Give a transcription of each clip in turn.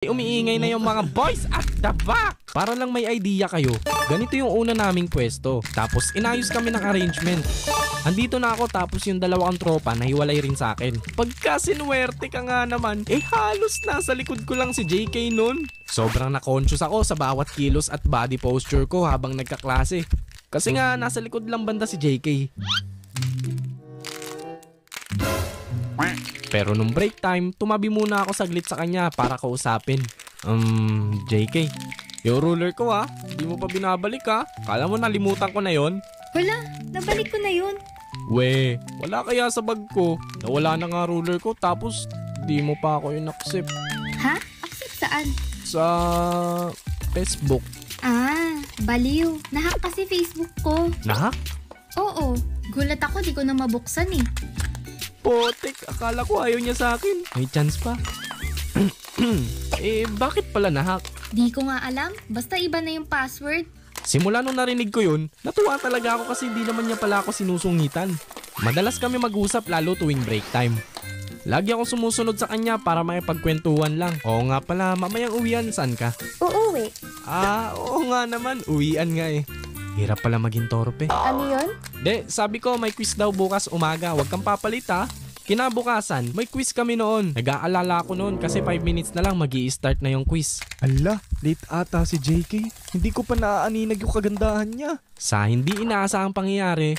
Umiingay na yung mga boys at the back. Para lang may idea kayo, ganito yung una naming pwesto. Tapos inayos kami ng arrangement. Andito na ako tapos yung dalawang tropa na hiwalay rin sa akin. Pagka sinuwerte ka nga naman, halos nasa likod ko lang si JK nun. Sobrang na-conscious ako sa bawat kilos at body posture ko habang nagkaklase. Kasi nga nasa likod lang banda si JK. Pero nung break time, tumabi muna ako saglit sa kanya para kausapin. JK, yung ruler ko di mo pa binabalik Kala mo nalimutan ko na yon? Wala, nabalik ko na yun. Wala kaya sa bag ko. Nawala na nga ruler ko tapos di mo pa ako yung accept. Ha? Accept saan? Sa Facebook. Baliw. Nahack kasi Facebook ko. Nahack? Oo, gulat ako di ko na mabuksan Potek, akala ko ayaw niya sa akin. May chance pa. Bakit pala nahack? Di ko nga alam, basta iba na yung password. Simula nung narinig ko yun, natuwa talaga ako kasi di naman niya pala ako sinusungitan. Madalas kami mag-usap lalo tuwing break time. Lagi akong sumusunod sa kanya para makipagkwentuhan lang. Oo nga pala, mamayang uwian, saan ka? Uuwi. Oo nga naman, uwian nga Hirap pala maging torpe. Ano yun? Sabi ko may quiz daw bukas umaga, wag kang papalit Kinabukasan, may quiz kami noon. Nag-aalala ko noon kasi 5 minutes na lang magi-start na yung quiz. Ala, late ata si JK. Hindi ko pa naaaninag yung kagandahan niya. Sa hindi inaasahang pangyayari,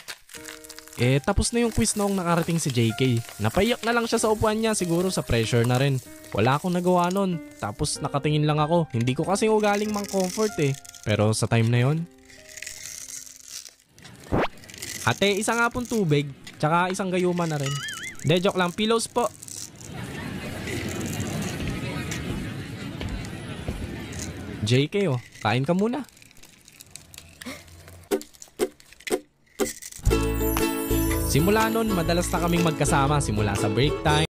tapos na yung quiz noong nakarating si JK. Napaiyak na lang siya sa upuan niya, siguro sa pressure na rin. Wala akong nagawa noon. Tapos nakatingin lang ako. Hindi ko kasi ugaling mang comfort Pero sa time na yon, ate, isa nga pong tubig, tsaka isang gayuma na rin. Joke lang, pillows po. JK kain ka muna. Simula nun, madalas na kaming magkasama simula sa break time.